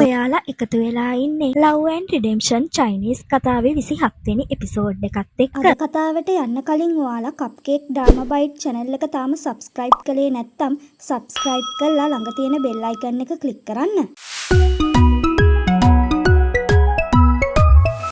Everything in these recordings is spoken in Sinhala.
ඔයාලා එකතු වෙලා ඉන්නේ Love and Redemption Chinese කතාවේ 27 වෙනි එපිසෝඩ් එකත් එක්ක. අද කතාවට යන්න කලින් ඔයාලා Cupcake Drama Bite channel එක තාම subscribe කළේ නැත්නම් subscribe කරලා ළඟ තියෙන bell icon එක click කරන්න.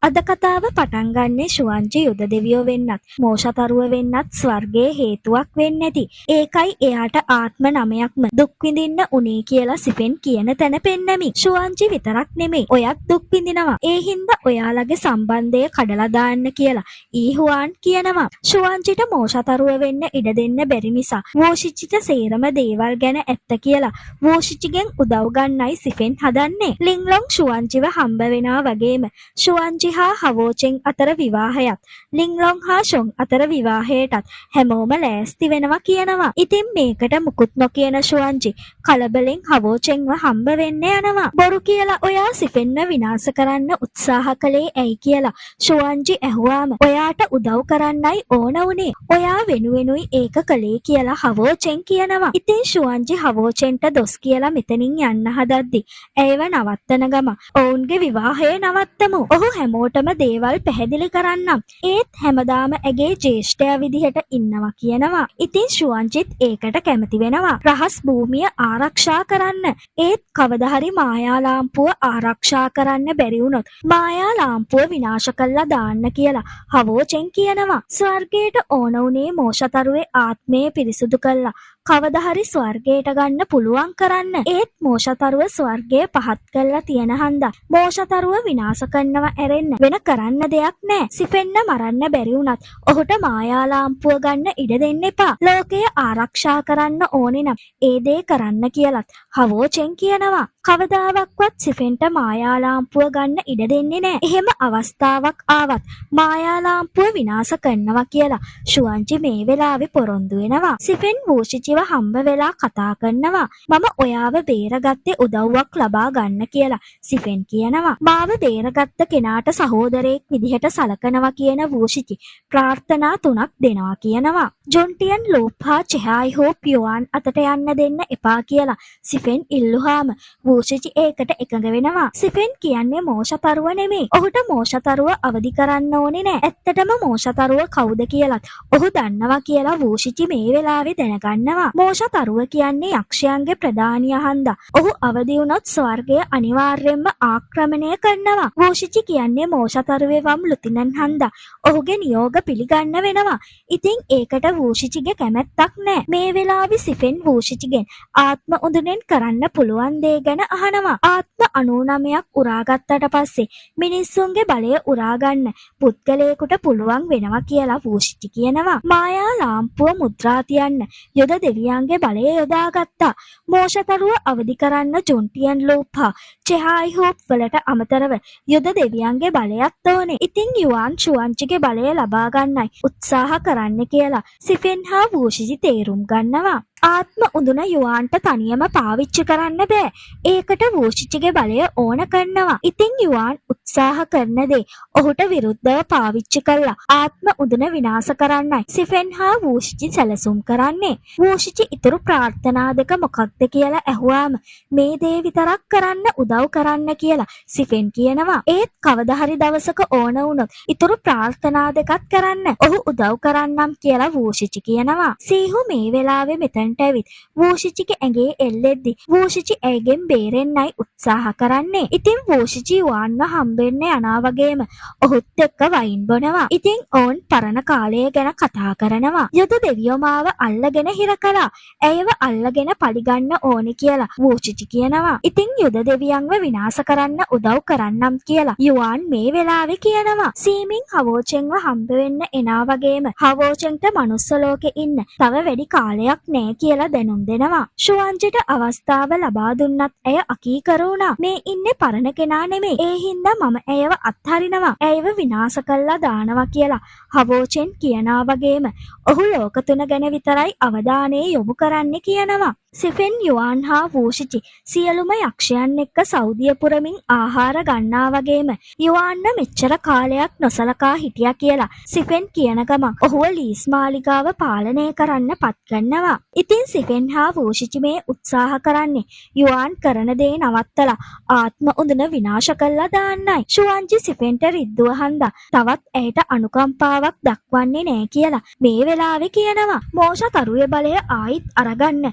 අද කතාව පටන් ගන්නේ ශුවන්ජි යුද දෙවියෝ වෙන්නත් මෝෂතරුව වෙන්නත් ස්වර්ගයේ හේතුවක් වෙන්නේ නැති. ඒකයි එයාට ආත්ම 9ක්ම දුක් විඳින්න උනේ කියලා සිෆෙන් කියන තැන පෙන්නමි. ශුවන්ජි විතරක් නෙමෙයි ඔයත් දුක් විඳිනවා. ඒ හින්දා ඔයාලගේ සම්බන්ධය කඩලා දාන්න කියලා ඊහුවාන් කියනවා. ශුවන්ජිට මෝෂතරුව වෙන්න ඉඩ දෙන්න බැරි නිසා වෝෂිචිට සේරම දේවල් ගැන ඇත්ත කියලා වෝෂිචිගෙන් උදව් ගන්නයි සිෆෙන් හදන්නේ. ලින්ලොන් ශුවන්ජිව හම්බ වෙනවා වගේම ශුවන්ජි හා හවෝචෙන් අතර විවාහයත් ලින්ලොන් හා ෂොන් අතර විවාහයටත් හැමෝම ලෑස්ති වෙනවා කියනවා. ඉතින් මේකට මුකුත් නොකියන ශුවන්ජි කලබලෙන් හවෝචෙන්ව හම්බ වෙන්න යනවා. බොරු කියලා ඔයා සිෆෙන්ව විනාශ කරන්න උත්සාහ කළේ ඇයි කියලා ශුවන්ජි ඇහුවාම ඔයාට උදව් කරන්නයි ඕන උනේ. ඔයා වෙනුවෙනුයි ඒක කළේ කියලා හවෝචෙන් කියනවා. ඉතින් ශුවන්ජි හවෝචෙන්ට දොස් කියලා මෙතනින් යන්න හදද්දි ඇයව නවත්තන ගම ඔවුන්ගේ විවාහය නවත්තමු. ඔහු හැමෝටම දේවල් පැහැදිලි කරන්නම්. ඒත් හැමදාම ඇගේ ජේෂ්ඨයා විදිහට ඉන්නවා කියනවා. ඉතින් ශුවන්ජිත් ඒකට කැමති වෙනවා. රහස් භූමිය ආරක්ෂා කරන්න. ඒත් කවදා හරි මායා ලාම්පුව ආරක්ෂා කරන්න බැරි වුණොත් මායා ලාම්පුව විනාශ කළා දාන්න කියලා හවෝචෙන් කියනවා. ස්වර්ගයට ඕන උනේ මෝෂතරුවේ ආත්මය පිරිසුදු කළා කවදා හරි ස්වර්ගයට ගන්න පුළුවන් කරන්න. ඒත් මෝෂතරුව ස්වර්ගය පහත් කරලා තියෙන හන්දා මෝෂතරුව විනාශ කරනවා ඇරෙන්න වෙන කරන්න දෙයක් නැහැ. සිෆෙන්න මරන්න බැරි වුණත් ඔහුට මායා ලාම්පුව ගන්න ඉඩ දෙන්න එපා. ලෝකය ආරක්ෂා කරන්න ඕනේ නම් ඒ දේ කරන්න කියලත් හවෝචෙන් කියනවා. කවදාවක්වත් සිෆෙන්ට මායා ලාම්පුව ගන්න ඉඩ දෙන්නේ නැහැ. එහෙම අවස්ථාවක් ආවත් මායා ලාම්පුව විනාශ කරනවා කියලා ශුවන්ජි මේ වෙලාවේ පොරොන්දු වෙනවා. සිෆෙන් වෝෂිචිව හම්බ වෙලා කතා කරනවා. මම ඔයාව බේරගත්තේ උදව්වක් ලබා ගන්න කියලා සිෆෙන් කියනවා. මාව බේරගත්ත කෙනාට සහෝදරයෙක් විදිහට සලකනවා කියන වෝෂිචි ප්‍රාර්ථනා 3ක් දෙනවා කියනවා. ජොන්ටියන් ලූප් හා චෙහායි හෝප් යුවාන් අතට යන්න දෙන්න එපා කියලා සිෆෙන් ඉල්ලුවාම වෝෂිචි ඒකට එකඟ වෙනවා. සිෆෙන් කියන්නේ මෝෂතරුව නෙමෙයි. ඔහුට මෝෂතරුව අවදි කරන්න ඕනේ නෑ. ඇත්තටම මෝෂතරුව කවුද කියලත් ඔහු දන්නවා කියලා වෝෂිචි මේ වෙලාවේ දැනගන්නවා. මෝෂතරුව කියන්නේ යක්ෂයන්ගේ ප්‍රධානියා හන්දා ඔහු අවදි වුණොත් ස්වර්ගය අනිවාර්යයෙන්ම ආක්‍රමණය කරනවා. වෝෂිචි කියන්නේ මෝෂතරුවේ වම් ලුතිනන් හන්දා ඔහුගේ නියෝග පිළිගන්න වෙනවා. ඉතින් ඒකට වෝෂිචිගේ කැමැත්තක් නෑ. මේ වෙලාවේ සිෆෙන් වෝෂිචිගෙන් ආත්ම උඳුනෙන් කරන්න පුළුවන් දේ ගැන අහනවා. ආත්ම 99ක් උරාගත්තට පස්සේ මිනිස්සුන්ගේ බලය උරාගන්න පුද්ගලයෙකුට පුළුවන් වෙනවා කියලා වෝෂිචි කියනවා. මායා ලාම්පුව මුද්‍රා තියන්න යොද දෙවියන්ගේ බලය යොදාගත්තා. මෝෂතරුව අවදි කරන්න ජොන්ටියන් ලූප් හා චෙහායි හෝප් වලට අමතරව යොද දෙවියන්ගේ බලයත් ඕනේ. ඉතින් යුවාන් ශුවන්ජිගේ බලය ලබා ගන්නයි උත්සාහ කරන්න කියලා සිෆෙන් හා වෝෂිචි තේරුම් ගන්නවා. ආත්ම උඳුන යුවාන්ට තනියම පාවිච්චි කරන්න බෑ. ඒකට වෝෂිචිගේ බලය ඕන කරනවා. ඉතින් යුවාන් උත්සාහ කරන දේ ඔහුට විරුද්ධව පාවිච්චි කරලා ආත්ම උඳුන විනාශ කරන්නයි සිෆෙන් හා වෝෂිචි සැලසුම් කරන්නේ. වෝෂිචි ඉතුරු ප්‍රාර්ථනා දෙක මොකක්ද කියලා ඇහුවාම මේ දේ විතරක් කරන්න උදව් කරන්න කියලා සිෆෙන් කියනවා. ඒත් කවදා හරි දවසක ඕන වුණොත් ඉතුරු ප්‍රාර්ථනා දෙකත් කරන්න ඔහු උදව් කරන්නම් කියලා වෝෂිචි කියනවා. සීහු මේ වෙලාවේ මෙතන ඇවිත් වෝෂිචිගේ ඇඟේ එල්ලෙද්දි වෝෂිචි ඇයගෙන් බේරෙන්නයි උත්සාහ කරන්නේ. ඉතින් වෝෂිචි යුවාන්ව හම්බෙන්න යනවා වගේම ඔහුත් එක්ක වයින් බොනවා. ඉතින් ඔවුන් පරණ කාලය ගැන කතා කරනවා. යුද දෙවියෝ මාව අල්ලගෙන හිර කළා. ඇයව අල්ලගෙන පරිගන්න ඕනේ කියලා වෝෂිචි කියනවා. ඉතින් යුද දෙවියන්ව විනාශ කරන්න උදව් කරන්නම් කියලා යුවාන් මේ වෙලාවේ කියනවා. සීමින් හවෝචෙන්ව හම්බ වෙන්න එනවා වගේම හවෝචෙන්ට මනුස්ස ලෝකේ ඉන්න තව වැඩි කාලයක් නෑ කියලා දැනුම් දෙනවා. ශුවන්ජිට අවස්ථාව ලබා දුන්නත් ඇය අකීකරු වුණා. මේ ඉන්නේ පරණ කෙනා නෙමෙයි. ඒ හින්දා මම ඇයව අත්හරිනවා. ඇයව විනාශ කළා දානවා කියලා හවෝචෙන් කියනවා වගේම ඔහු ලෝක තුන ගැන විතරයි අවධානය යොමු කරන්න කියනවා. සිෆෙන් යුවාන් හා වූෂිචි සියලුම යක්ෂයන් එක්ක සෞදිය පුරමින් ආහාර ගන්නා වගේම යුවාන්න මෙච්චර කාලයක් නොසලකා හිටියා කියලා සිෆෙන් කියන ගමන් ඔහුව ලීස් මාලිගාව පාලනය කරන්න පත් කරනවා. ඉතින් සිෆෙන් හා වූෂිචි මේ උත්සාහ කරන්නේ යුවාන් කරන දේ නවත්තලා ආත්ම උඳන විනාශ කළා දාන්නයි. ෂුවන්ජි සිෆෙන්ට රිද්දුව හන්දා තවත් ඇයට අනුකම්පාවක් දක්වන්නේ නෑ කියලා මේ වෙලාවේ කියනවා. මෝෂ තරුවේ බලය ආයිත් අරගන්න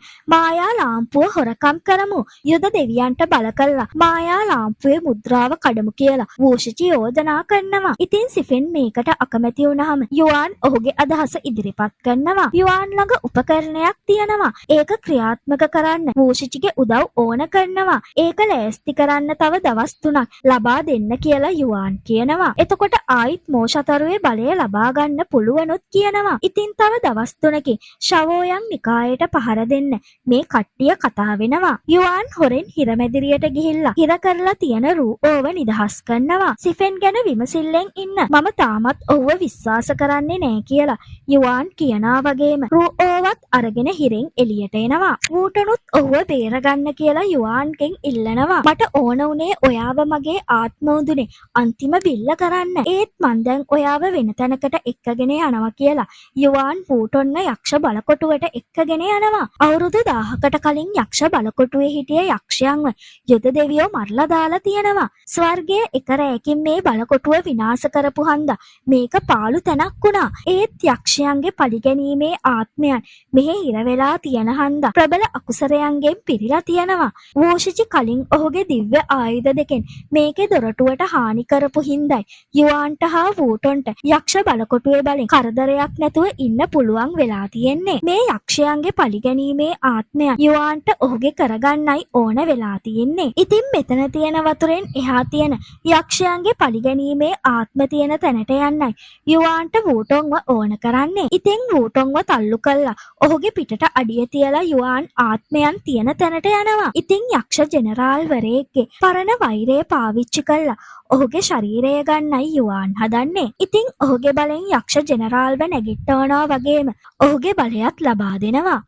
මායා ලාම්පුව හොරකම් කරමු. යුද දෙවියන්ට බල කළා මායා ලාම්පුවේ මුද්‍රාව කඩමු කියලා වූෂිචි යෝජනා කරනවා. ඉතින් සිෆෙන් මේකට අකමැති වුණාම යුවාන් ඔහුගේ අදහස ඉදිරිපත් කරනවා. යුවාන් ළඟ උපකරණයක් තියෙනවා. ඒක ක්‍රියාත්මක කරන්න වූෂිචිගේ උදව් ඕන කරනවා. ඒක ලෑස්ති කරන්න තව දවස් 3ක් ලබා දෙන්න කියලා යුවාන් කියනවා. එතකොට ආයිත් මෝෂතරුවේ බලය ලබා ගන්න පුළුවනොත් කියනවා. ඉතින් තව දවස් 3කින් ශවෝයන් නිකායට පහර දෙන්න මේ කට්ටිය කතා වෙනවා. යුවාන් හොරෙන් හිරමැදිරියට ගිහිල්ලා හිර කරලා තියෙන රූಓව නිදහස් කරනවා. සිෆෙන් ගැන විමසිල්ලෙන් ඉන්න මම තාමත් ඔහුව විශ්වාස කරන්නේ නෑ කියලා යුවාන් කියනා වගේම රූಓවත් අරගෙන හිරෙන් එළියට එනවා. වූටනුත් ඔහුව බේරගන්න කියලා යුවාන්ගෙන් ඉල්ලනවා. මට ඕන උනේ ඔයාව මගේ ආත්ම උදුනේ අන්තිම බිල්ල කරන්න. ඒත් මං දැන් ඔයාව වෙන තැනකට එක්කගෙන යනවා කියලා යුවාන් වූටොන්න යක්ෂ බලකොටුවට එක්කගෙන යනවා. අවුරුදු 1000කට කලින් යක්ෂ බලකොටුවේ හිටිය යක්ෂයන්ව යුද දෙවියෝ මරලා දාලා තියෙනවා. ස්වර්ගයේ එක රැයකින් මේ බලකොටුව විනාශ කරපු හන්දා මේක පාළු තැනක් වුණා. ඒත් යක්ෂයන්ගේ පරිගැනීමේ ආත්මයන් මෙහි හිර වෙලා තියෙන හන්දා ප්‍රබල අකුසරයන්ගෙන් පිරීලා තියෙනවා. වූෂිචි කලින් ඔහුගේ දිව්‍ය ආයුධ දෙකෙන් මේකේ දොරටුවට හානි කරපු හින්දායි යුවාන්ට හා වූටොන්ට යක්ෂ බලකොටුවේ බලෙන් කරදරයක් නැතුව ඉන්න පුළුවන් වෙලා තියෙන්නේ. මේ යක්ෂයන්ගේ පරිගැනීමේ ආත්මයන් යුවාන්ට ඔහුගේ කරගන්නයි ඕන වෙලා තියෙන්නේ. ඉතින් මෙතන තියෙන වතුරෙන් එහා තියෙන යක්ෂයන්ගේ පරිගැනීමේ ආත්ම තියෙන තැනට යන්නයි යුවාන්ට වූටොන්ව ඕන කරන්නේ. ඉතින් වූටොන්ව තල්ලු කළා ඔහුගේ පිටට අඩිය තියලා යුවාන් ආත්මයන් තියෙන තැනට යනවා. ඉතින් යක්ෂ ජෙනරාල්වරයෙක්ගේ පරණ වෛරය පාවිච්චි කළා ඔහුගේ ශරීරය ගන්නයි යුවාන් හදන්නේ. ඉතින් ඔහුගේ බලෙන් යක්ෂ ජෙනරාල්ව නැගිට්ටවනවා වගේම ඔහුගේ බලයත් ලබා දෙනවා.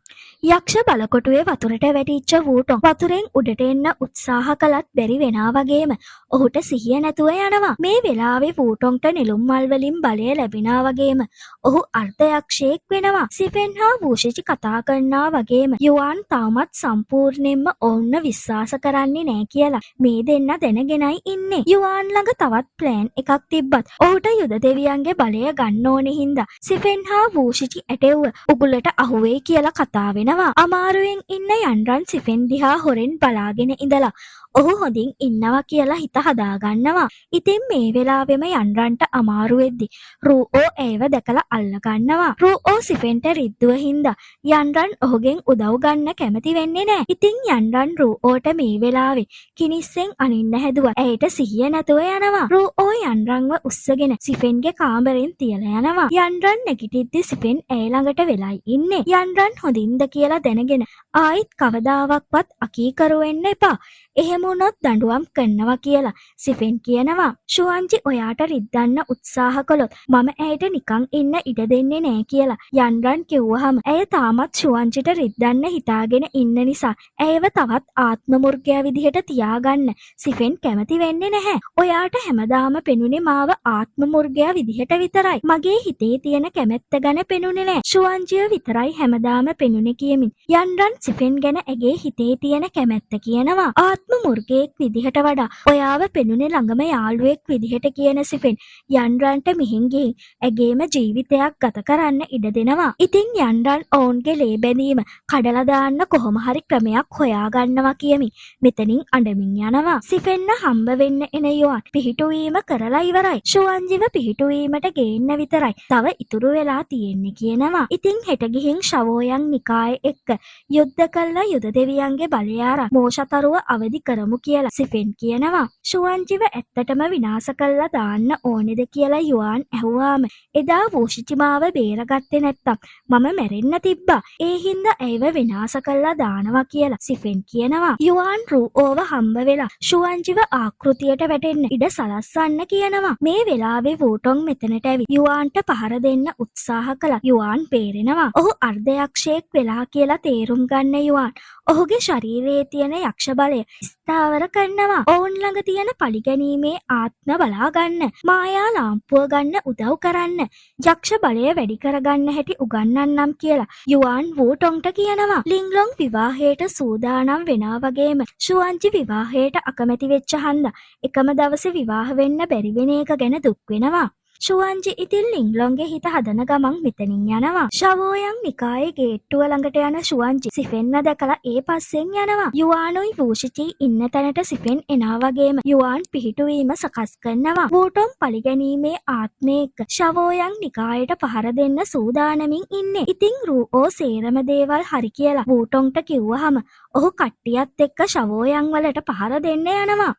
යක්ෂ බලකොටුවේ වතුරට වැටිච්ච වූටොන් වතුරෙන් උඩට එන්න උත්සාහ කළත් බැරි වෙනා වගේම ඔහුට සිහිය නැතුව යනවා. මේ වෙලාවේ වූටොන්ට නෙළුම් මල් වලින් බලය ලැබෙනා වගේම ඔහු අර්ධ යක්ෂයෙක් වෙනවා. සිෆෙන් හා වූෂිචි කතා කරනා වගේම යුවාන් තාමත් සම්පූර්ණයෙන්ම ඔවුන්ව විශ්වාස කරන්නේ නෑ කියලා මේ දෙන්න දැනගෙනයි ඉන්නේ. යුවාන් ළඟ තවත් ප්ලෑන් එකක් තිබ්බත් ඔහුට යුද දෙවියන්ගේ බලය ගන්න ඕනේ හින්දා සිෆෙන් හා වූෂිචි ඇටෙව්ව උගුලට අහුවේ කියලා කතා වෙනවා. අමාරුවෙන් ඉන්න යන්රන් සිෆෙන් දිහා හොරෙන් බලාගෙන ඉඳලා ඔහු හොඳින් ඉන්නවා කියලා හිත හදාගන්නවා. ඉතින් මේ වෙලාවෙම යන්රන්ට අමාරු වෙද්දි රූಓ ඒව දැකලා අල්ලගන්නවා. රූಓ සිෆෙන්ට රිද්දුව හින්දා යන්රන් ඔහුගෙන් උදව් ගන්න කැමති වෙන්නේ නැහැ. ඉතින් යන්රන් රූಓට මේ වෙලාවේ කිනිස්සෙන් අනින්න හැදුවා. ඇයට සිහිය නැතුව යනවා. රූಓ යන්රන්ව උස්සගෙන සිෆෙන්ගේ කාමරෙන් තියලා යනවා. යන්රන් නැගිටිද්දි සිෆෙන් ඇය ළඟට වෙලයි ඉන්නේ. යන්රන් හොඳින්ද කියලා දැනගෙන ආයිත් කවදාවක්වත් අකීකරු වෙන්න එපා. එහෙම වුණොත් දඬුවම් කරනවා කියලා සිෆෙන් කියනවා. ෂුවන්ජි ඔයාට රිද්දන්න උත්සාහ කළොත් මම ඇයට නිකන් ඉන්න ඉඩ දෙන්නේ නෑ කියලා යන්රන් කිව්වහම ඇය තාමත් ෂුවන්ජිට රිද්දන්න හිතාගෙන ඉන්න නිසා ඇයව තවත් ආත්ම මුර්ගයා විදිහට තියාගන්න සිෆෙන් කැමති වෙන්නේ නැහැ. ඔයාට හැමදාම පෙනුනේ මාව ආත්ම මුර්ගයා විදිහට විතරයි. මගේ හිතේ තියෙන කැමැත්ත ගැන පෙනුනේ නෑ. ෂුවන්ජිය විතරයි හැමදාම පෙනුනේ කියමින් යන්රන් සිෆෙන් ගැන ඇගේ හිතේ තියෙන කැමැත්ත කියනවා. ආත්ම මුර්ගයෙක් විදිහට වඩා ඔයාව පෙනුනේ ළඟම යාළුවෙක් විදිහට කියන සිෆෙන් යන්රන්ට මිහින් ගිහින් ඇගේම ජීවිතයක් ගත කරන්න ඉඩ දෙනවා. ඉතින් යන්රන් ඔවුන්ගේ ලේ බැඳීම කඩලා දාන්න කොහොම හරි ක්‍රමයක් හොයාගන්නවා කියමින් මෙතනින් අඬමින් යනවා. සිෆෙන්න හම්බ වෙන්න එන යුවාන් පිහිටුවීම කරලා ඉවරයි. ෂුවන්ජිව පිහිටුවීමට ගේන්න විතරයි තව ඉතුරු වෙලා තියෙන්නේ කියනවා. ඉතින් හෙට ගිහින් ශවෝයන් නිකායේ එක්ක යුද්ධ කළා යුද දෙවියන්ගේ බලය අරන් මෝෂතරුව අවදි කරමු කියලා සිෆෙන් කියනවා. ෂුවන්ජිව ඇත්තටම විනාශ කළා දාන්න ඕනේද කියලා යුවාන් ඇහුවාම එදා වූෂිචි මාව බේරගත්තේ නැත්තම් මම මැරෙන්න තිබ්බා. ඒ හින්දා ඇයව විනාශ කළා දානවා කියලා සිෆෙන් කියනවා. යුවාන් රූಓව හම්බ වෙලා ෂුවන්ජිව ආකෘතියට වැටෙන්න ඉඩ සලස්සන්න කියනවා. මේ වෙලාවේ වූටොන් මෙතනට ඇවිත් යුවාන්ට පහර දෙන්න උත්සාහ කළා. යුවාන් බේරෙනවා. ඔහු අර්ධ යක්ෂයෙක් වෙලා එපා කියලා තේරුම් ගන්න යුවන් ඔහුගේ ශරීරයේ තියෙන යක්ෂ බලය ස්ථාවර කරනවා. ඔවුන් ළඟ තියෙන පරිගැනීමේ ආත්ම බලා ගන්න, මායා ලාම්පුව ගන්න උදව් කරන්න, යක්ෂ බලය වැඩි කරගන්න හැටි උගන්වන්නම් කියලා යුවන් වූටොන්ට කියනවා. ලින්ග්ලොන් විවාහයට සූදානම් වෙනා වගේම ෂුවන්ජි විවාහයට අකමැති වෙච්ච හන්දා එකම දවසේ විවාහ වෙන්න බැරි වෙන එක ගැන දුක් වෙනවා. ෂුවන්ජි ඉතින් ලින්ග්ලොන්ගේ හිත හදන ගමන් මෙතනින් යනවා. ශවෝයන් නිකායේ ගේට්ටුව ළඟට යන ෂුවන්ජි සිෆෙන්ව දැකලා ඒ පස්සෙන් යනවා. යුවානුයි වූෂිචි ඉන්න තැනට සිෆෙන් එනා වගේම යුවාන් පිහිටුවීම සකස් කරනවා. වූටොන් පරිගැනීමේ ආත්මයක ශවෝයන් නිකායට පහර දෙන්න සූදානමින් ඉන්නේ. ඉතින් රූஓ සේරම දේවල් හරි කියලා වූටොන්ට කිව්වහම ඔහු කට්ටියත් එක්ක ශවෝයන් වලට පහර දෙන්න යනවා.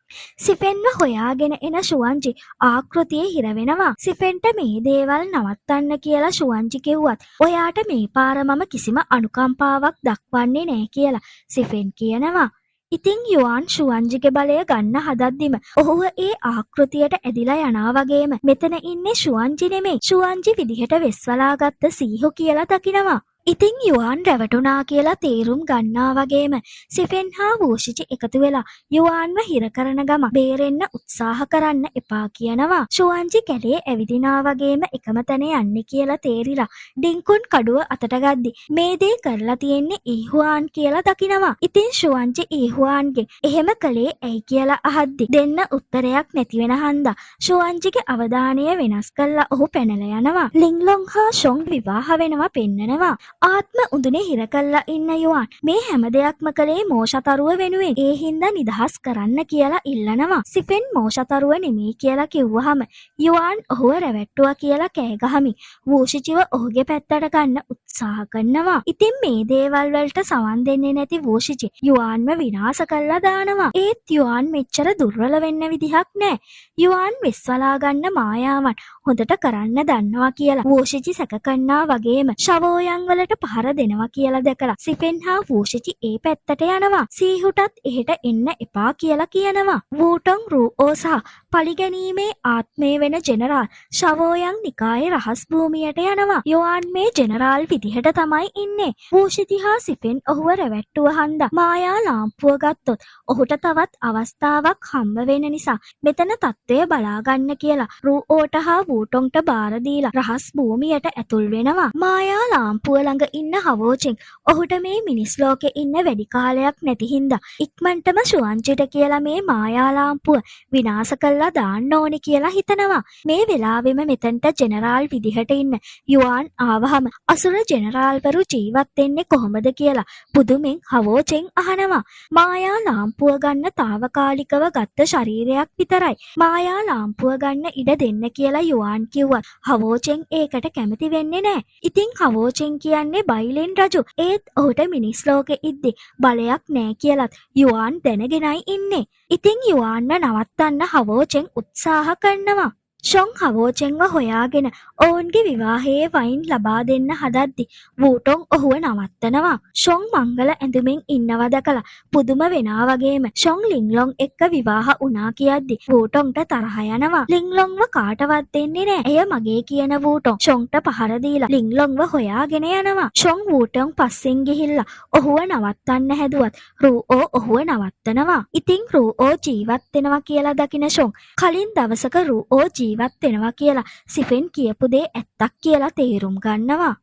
සිෆෙන්ව හොයාගෙන එන ෂුවන්ජි ආකෘතියේ හිර වෙනවා. සිෆෙන්ට මේ දේවල් නවත්තන්න කියලා ෂුවන්ජි කිව්වත් ඔයාට මේ පාර මම කිසිම අනුකම්පාවක් දක්වන්නේ නෑ කියලා සිෆෙන් කියනවා. ඉතින් යුවන් ෂුවන්ජිගේ බලය ගන්න හදද්දිම ඔහුව ඒ ආකෘතියට ඇදිලා යනා වගේම මෙතන ඉන්නේ ෂුවන්ජි නෙමෙයි, ෂුවන්ජි විදිහට වෙස්වලාගත්ත සීහු කියලා දකිනවා. ඉතින් යුවන් රැවටුණා කියලා තේරුම් ගන්නා වගේම සිෆෙන් හා වූෂිචි එකතු වෙලා යුවන්ව හිර කරන ගම බේරෙන්න උත්සාහ කරන්න එපා කියනවා. ෂුවන්ජි කැලේ ඇවිදිනා වගේම එකම තැන යන්නේ කියලා තේරිලා ඩින්කුන් කඩුව අතට ගද්දි මේ දේ කරලා තියෙන්නේ ඊහුවාන් කියලා දකිනවා. ඉතින් ෂුවන්ජි ඊහුවාන්ගේ එහෙම කළේ ඇයි කියලා අහද්දි දෙන්න උත්තරයක් නැති වෙන හන්දා ෂුවන්ජිගේ අවධානය වෙනස් කරලා ඔහු පැනලා යනවා. ලින්ග්ලොන් හා ෂොන් විවාහ වෙනවා පෙන්නනවා. ආත්ම උඳුනේ හිර කරලා ඉන්න යුවන් මේ හැම දෙයක්ම කළේ මෝෂතරුව වෙනුවෙන්. ඒ හින්දා නිදහස් කරන්න කියලා ඉල්ලනවා. සිෆෙන් මෝෂතරුව නෙමෙයි කියලා කිව්වහම යුවන් ඔහුව රැවට්ටුවා කියලා කෑ ගහමි වූෂිචිව ඔහුගේ පැත්තට ගන්න උත්සාහ කරනවා. ඉතින් මේ දේවල් වලට සවන් දෙන්නේ නැති වූෂිචි යුවන්ව විනාශ කරලා දානවා. ඒත් යුවන් මෙච්චර දුර්වල වෙන්න විදිහක් නැහැ. යුවන් විශ්වලා ගන්න මායාවන් හොඳට කරන්න දන්නවා කියලා වූෂිචි සැක කරනා වගේම ශවෝයන් වලට පහර දෙනවා කියලා දැකලා සිෆෙන් හා වූෂිචි ඒ පැත්තට යනවා. සීහුටත් එහෙට එන්න එපා කියලා කියනවා. වූටොන් රූஓ සහ පරිගැනීමේ ආත්මය වෙන ජෙනරාල් ශවෝයන් නිකායේ රහස් භූමියට යනවා. යුවන් මේ ජෙනරාල් විදිහට තමයි ඉන්නේ. වූෂිචි හා සිෆෙන් ඔහුව රැවට්ටුව හන්දා මායා ලාම්පුව ගත්තොත් ඔහුට තවත් අවස්ථාවක් හම්බ වෙන නිසා මෙතන තත්ත්වය බලා ගන්න කියලා රූஓට හා වූටොන්ට බාර දීලා රහස් භූමියට ඇතුල් වෙනවා. මායා ලාම්පුව ළඟ ඉන්න හවෝචෙන් ඔහුට මේ මිනිස් ලෝකෙ ඉන්න වැඩි කාලයක් නැති හින්දා ඉක්මනටම ෂුවන්ජිට කියලා මේ මායා ලාම්පුව විනාශ කරලා දාන්න ඕනේ කියලා හිතනවා. මේ වෙලාවෙම මෙතනට ජෙනරාල් විදිහට ඉන්න යුවන් ආවහම අසුර ජෙනරාල්වරු ජීවත් වෙන්නේ කොහොමද කියලා පුදුමෙන් හවෝචෙන් අහනවා. මායා ලාම්පුව ගන්න తాවකාලිකව ගත්ත ශරීරයක් විතරයි. මායා ලාම්පුව ගන්න ඉඩ දෙන්න කියලා යුවන් කිව්වත් හවෝචෙන් ඒකට කැමති වෙන්නේ නැහැ. ඉතින් හවෝචෙන් කියන්නේ බයිලෙන් රජු. ඒත් ඔහුට මිනිස් ලෝකෙ ඉද්දි බලයක් නෑ කියලත් යුවන් දැනගෙනයි ඉන්නේ. ඉතින් යුවන්ව නවත්තන්න හවෝචෙන් උත්සාහ කරනවා. ෂොන් හවෝචෙන්ව හොයාගෙන ඔවුන්ගේ විවාහයේ වයින් ලබා දෙන්න හදද්දි වූටොන් ඔහුව නවත්තනවා. ෂොන් මංගල ඇඳුමින් ඉන්නවා දැකලා පුදුම වෙනා වගේම ෂොන් ලින්ග්ලොන් එක්ක විවාහ වුණා කියද්දි වූටොන්ට තරහ යනවා. ලින්ග්ලොන්ව කාටවත් දෙන්නේ නෑ. එය මගේ කියන වූටොන් ෂොන්ට පහර දීලා ලින්ග්ලොන්ව හොයාගෙන යනවා. ෂොන් වූටොන් පස්සෙන් ගිහිල්ලා ඔහුව නවත්තන්න හැදුවත් රූஓ ඔහුව නවත්තනවා. ඉතින් රූஓ ජීවත් වෙනවා කියලා දකින ෂොන් කලින් දවසක රූஓ ජීවත් වෙනවා කියලා සිෆෙන් කියපු දේ ඇත්තක් කියලා තේරුම් ගන්නවා.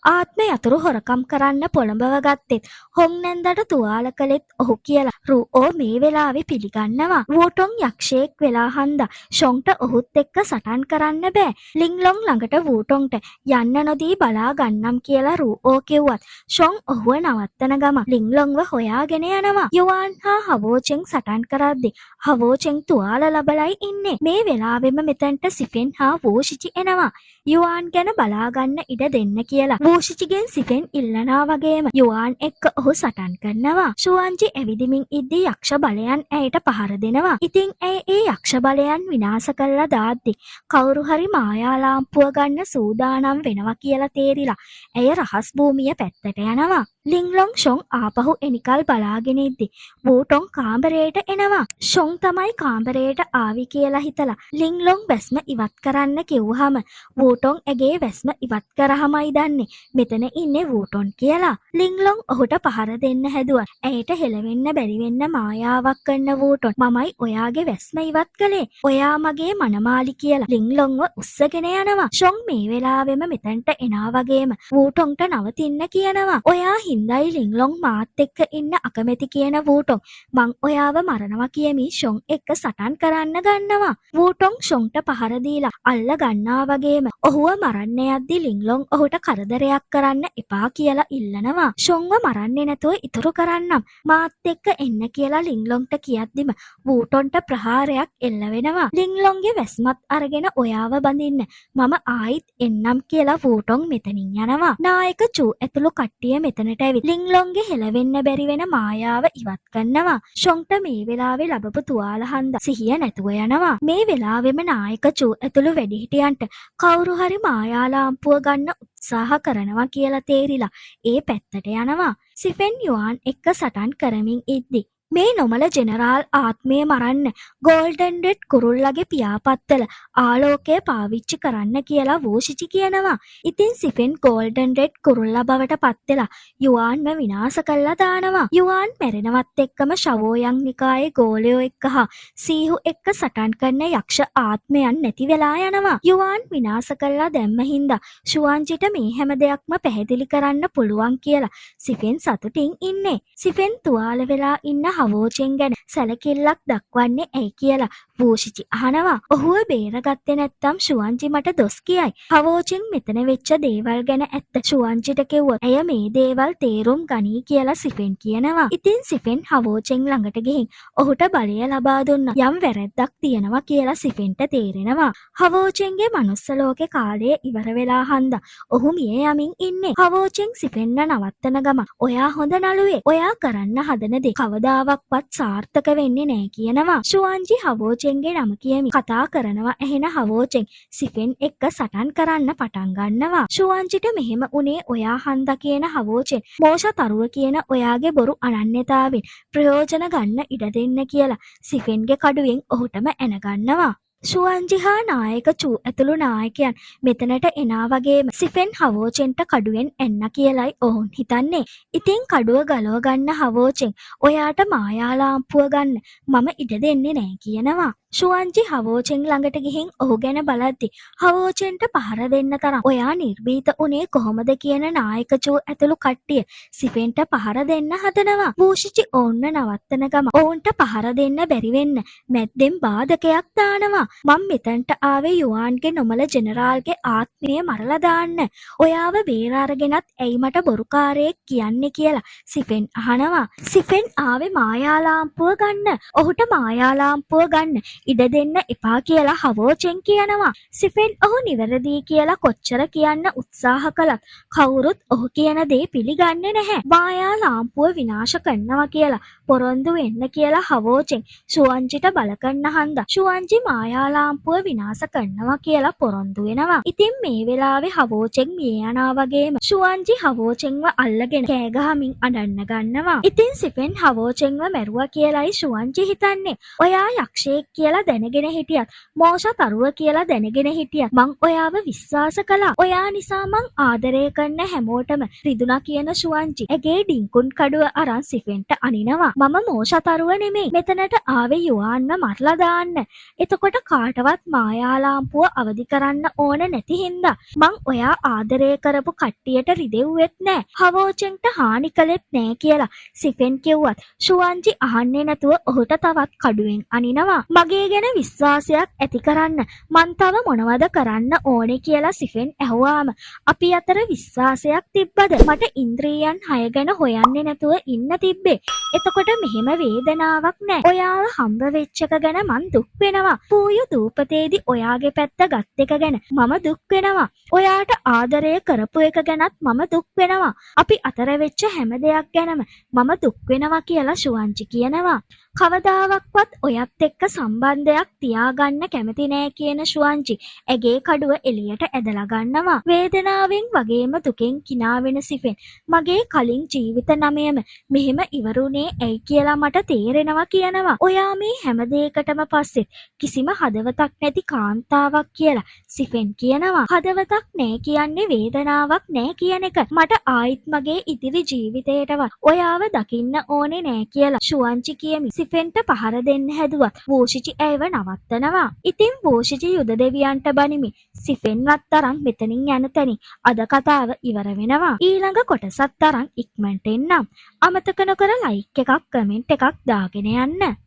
ආත්ම යතුරු හොරකම් කරන්න පොළඹව ගත්තෙත් හොන් නැන්දට තුවාල කළෙත් ඔහු කියලා රූஓ මේ වෙලාවේ පිළිගන්නවා. වූටොන් යක්ෂයෙක් වෙලා හන්දා ෂොන්ට ඔහුත් එක්ක සටන් කරන්න බෑ. ලින්ග්ලොන් ළඟට වූටොන්ට යන්න නොදී බලා ගන්නම් කියලා රූஓ කිව්වත් ෂොන් ඔහුව නවත්තන ගම ලින්ග්ලොන්ව හොයාගෙන යනවා. යුවන් හා හවෝචෙන් සටන් කරද්දි හවෝචෙන් තුවාල ලබලයි ඉන්නේ. මේ වෙලාවෙම මෙතනට සිෆෙන් හා වූෂිචි එනවා. යුවන් ගැන බලා ගන්න ඉඩ දෙන්න කියලා වූෂිචිගෙන් සිෆෙන් ඉල්ලනා වගේම යුවන් එක්ක ඔහු සටන් කරනවා. ෂුවන්ජි ඇවිදිමින් ඉද්දි යක්ෂ බලයන් ඇයට පහර දෙනවා. ඉතින් ඇය ඒ යක්ෂ බලයන් විනාශ කරලා දාද්දි කවුරු හරි මායා ලාම්පුව ගන්න සූදානම් වෙනවා කියලා තේරිලා ඇය රහස් භූමිය පැත්තට යනවා. ලින්ග්ලොන් ෂොන් ආපහු එනිකල් බලාගෙන ඉද්දි වූටොන් කාමරයට එනවා. ෂොන් තමයි කාමරයට ආවි කියලා හිතලා ලින්ග්ලොන් වැස්ම ඉවත් කරන්න කිව්වහම වූටොන් ඇගේ වැස්ම ඉවත් කරාමයි දන්නේ මෙතන ඉන්නේ වූටොන් කියලා. ලින්ලොන් ඔහුට පහර දෙන්න හැදුවා. ඇයට හෙලවෙන්න බැරි වෙන්න මායාවක් කරන වූටොන් මමයි ඔයාගේ වැස්ම ඉවත් කළේ. ඔයා මගේ මනමාලි කියලා ලින්ලොන්ව උස්සගෙන යනවා. ෂොන් මේ වෙලාවෙම මෙතනට එනවා වගේම වූටොන්ට නවතින්න කියනවා. ඔයා හින්දයි ලින්ලොන් මාත් එක්ක ඉන්න අකමැති කියන වූටොන් මං ඔයාව මරනවා කියමින් ෂොන් එක්ක සටන් කරන්න ගන්නවා. වූටොන් ෂොන්ට පහර දීලා අල්ල ගන්නවා වගේම ඔහුව මරන්න යද්දි ලින්ලොන් ඔහුට කරදරයක් කරන්න එපා කියලා ඉල්ලනවා. ෂොන්ව මරන්නේ නැතුව ඉතුරු කරන්නම් මාත් එක්ක එන්න කියලා ලින්ලොන්ට කියද්දිම වූටොන්ට ප්‍රහාරයක් එල්ල වෙනවා. ලින්ලොන්ගේ වැස්මත් අරගෙන ඔයාව බඳින්න මම ආයිත් එන්නම් කියලා වූටොන් මෙතනින් යනවා. නායක චූ ඇතුළු කට්ටිය මෙතනට ඇවිත් ලින්ලොන්ගේ හෙලවෙන්න බැරි වෙන මායාව ඉවත් කරනවා. ෂොන්ට මේ වෙලාවේ ලැබපු තුවාල හන්දා සිහිය නැතුව යනවා. මේ වෙලාවෙම නායක චූ ඇතුළු වැඩිහිටියන්ට කවුරු හරි මායා ලාම්පුව ගන්න උත්සාහ කරනවා කියලා තේරිලා ඒ පැත්තට යනවා. සිෆෙන් යුවාන් එක්ක සටන් කරමින් ඉද්දි මේ නොමල ජෙනරාල් ආත්මය මරන්න ගෝල්ඩන් රෙඩ් කුරුල්ලගේ පියාපත්තල ආලෝකය පාවිච්චි කරන්න කියලා වූෂිචි කියනවා. ඉතින් සිෆෙන් ගෝල්ඩන් රෙඩ් කුරුල්ලා බවට පත්වෙලා යුවාන්ව විනාශ කළා දානවා. යුවාන් මැරෙනවත් එක්කම ශවෝයන් නිකායේ ගෝලයෝ එක්ක හා සීහු එක්ක සටන් කරන යක්ෂ ආත්මයන් නැති වෙලා යනවා. යුවාන් විනාශ කළා දැම්ම හින්දා ෂුවන්ජිට මේ හැම දෙයක්ම පැහැදිලි කරන්න පුළුවන් කියලා සිෆෙන් සතුටින් ඉන්නේ. සිෆෙන් තුවාල වෙලා ඉන්න හවෝචෙන් ගැන සැලකිල්ලක් දක්වන්නේ ඇයි කියලා වූෂිචි අහනවා. ඔහුව බේරගත්තේ නැත්තම් ෂුවන්ජි මට දොස් කියයි. හවෝචෙන් මෙතන වෙච්ච දේවල් ගැන ඇත්ත ෂුවන්ජිට කිව්වොත් ඇය මේ දේවල් තේරුම් ගනී කියලා සිෆෙන් කියනවා. ඉතින් සිෆෙන් හවෝචෙන් ළඟට ගිහින් ඔහුට බලය ලබා දුන්නා. යම් වැරැද්දක් තියෙනවා කියලා සිෆෙන්ට තේරෙනවා. හවෝචෙන්ගේ මනුස්ස ලෝකේ කාලය ඉවර වෙලා හන්දා ඔහු මිය යමින් ඉන්නේ. හවෝචෙන් සිෆෙන්ව නවත්තන ගම ඔයා හොඳ නළුවේ. ඔයා කරන්න හදන දේ කවදා වත් සාර්ථක වෙන්නේ නැහැ කියනවා. ෂුවන්ජි හවෝචෙන්ගේ නම කියමින් කතා කරනවා. එහෙන හවෝචෙන් සිෆෙන් එක්ක සටන් කරන්න පටන් ගන්නවා. ෂුවන්ජිට මෙහෙම උනේ ඔයා හන්දා කියන හවෝචෙන් මෝෂ තරුව කියන ඔයාගේ බොරු අනන්‍යතාවෙන් ප්‍රයෝජන ගන්න ඉඩ දෙන්න කියලා සිෆෙන්ගේ කඩුවෙන් ඔහුටම ඇන ගන්නවා. ෂුවන්ජි හා නායක චූ ඇතුළු නායකයන් මෙතනට එනා වගේම සිෆෙන් හවෝචෙන්ට කඩුවෙන් එන්න කියලයි ඔවුන් හිතන්නේ. ඉතින් කඩුව ගලව ගන්න හවෝචෙන් ඔයාට මායා ලාම්පුව ගන්න මම ඉඩ දෙන්නේ නැහැ කියනවා. ෂුවන්ජි හවෝචෙන් ළඟට ගිහින් ඔහු ගැන බලද්දි හවෝචෙන්ට පහර දෙන්න තරම් ඔයා නිර්භීත උනේ කොහොමද කියන නායක චූ ඇතුළු කට්ටිය සිෆෙන්ට පහර දෙන්න හදනවා. වූෂිචි ඔවුන්ව නවත්තන ගම ඔවුන්ට පහර දෙන්න බැරි වෙන්න මැද්දෙන් බාධකයක් දානවා. මම මෙතනට ආවේ යුවාන්ගේ නොමල ජෙනරාල්ගේ ආත්මය මරලා දාන්න. ඔයාව බේරාරගෙනත් ඇයි මට බොරුකාරයෙක් කියන්නේ කියලා සිෆෙන් අහනවා. සිෆෙන් ආවේ මායා ලාම්පුව ගන්න. ඔහුට මායා ලාම්පුව ගන්න ඉඩ දෙන්න එපා කියලා හවෝචෙන් කියනවා. සිෆෙන් ඔහු නිවැරදි කියලා කොච්චර කියන්න උත්සාහ කළත් කවුරුත් ඔහු කියන දේ පිළිගන්නේ නැහැ. මායා ලාම්පුව විනාශ කරනවා කියලා පොරොන්දු වෙන්න කියලා හවෝචෙන් ෂුවන්ජිට බල කරන්න හන්දා ෂුවන්ජි මායා ලාම්පුව විනාශ කරනවා කියලා පොරොන්දු වෙනවා. ඉතින් මේ වෙලාවේ හවෝචෙන් මිය යනවා වගේම ෂුවන්ජි හවෝචෙන්ව අල්ලගෙන කෑ ගහමින් අඬන්න ගන්නවා. ඉතින් සිෆෙන් හවෝචෙන්ව මැරුවා කියලායි ෂුවන්ජි හිතන්නේ. ඔයා යක්ෂයෙක් කියලා දැනගෙන හිටියත් මෝෂ තරුව කියලා දැනගෙන හිටියත් මං ඔයාව විශ්වාස කළා. ඔයා නිසා මං ආදරය කරන හැමෝටම රිදුනා කියන ෂුවන්ජි ඇගේ ඩිංකුන් කඩුව අරන් සිෆෙන්ට අනිනවා. මම මෝෂ තරුව නෙමෙයි. මෙතනට ආවේ යුවාන්ව මරලා දාන්න. එතකොට කාටවත් මායා ලාම්පුව අවදි කරන්න ඕන නැති හින්දා මං ඔයා ආදරය කරපු කට්ටියට රිදෙව්වෙත් නෑ. හවෝචෙන්ට හානි කළෙත් නෑ කියලා සිෆෙන් කිව්වත් ෂුවන්ජි අහන්නේ නැතුව ඔහුට තවත් කඩුවෙන් අනිනවා. මගේ ගැන විශ්වාසයක් ඇති කරන්න මං තව මොනවද කරන්න ඕනේ කියලා සිෆෙන් ඇහුවාම අපි අතර විශ්වාසයක් තිබ්බද? මට ඉන්ද්‍රියයන් 6 ගැන හොයන්නේ නැතුව ඉන්න තිබ්බේ. එතකොට මෙහෙම වේදනාවක් නෑ. ඔයාව හම්බ වෙච්ච එක ගැන මං දුක් වෙනවා. පූය දූපතේදී ඔයාගේ පැත්ත ගත් එක ගැන මම දුක් වෙනවා. ඔයාට ආදරය කරපු එක ගැනත් මම දුක් වෙනවා. අපි අතර වෙච්ච හැම දෙයක් ගැනම මම දුක් වෙනවා කියලා ෂුවන්ජි කියනවා. කවදාවක්වත් ඔයත් එක්ක සම්බන්ධයක් තියාගන්න කැමති නෑ කියන ශුවන්ජි ඇගේ කඩුව එළියට ඇදලා ගන්නවා. වේදනාවෙන් වගේම දුකෙන් කිනා වෙන සිෆෙන් මගේ කලින් ජීවිත නමයම මෙහෙම ඉවරුනේ ඇයි කියලා මට තේරෙනවා කියනවා. ඔයා මේ හැම දෙයකටම පස්සෙත් කිසිම හදවතක් නැති කාන්තාවක් කියලා සිෆෙන් කියනවා. හදවතක් නෑ කියන්නේ වේදනාවක් නෑ කියන එක. මට ආයිත් මගේ ඉදිරි ජීවිතේටවත් ඔයාව දකින්න ඕනේ නෑ කියලා ශුවන්ජි කියමි. සිෆෙන්ට පහර දෙන්න හැදුවත් වෝෂිචි ඇයව නවත්තනවා. ඉතින් වෝෂිචි යුද දෙවියන්ට බනිමි. සිෆෙන්වත් තරම් මෙතනින් යන තැනින් අද කතාව ඉවර වෙනවා. ඊළඟ කොටසත් තරම් ඉක්මනට එන්නම්. අමතක නොකර ලයික් එකක් කමෙන්ට් එකක් දාගෙන යන්න.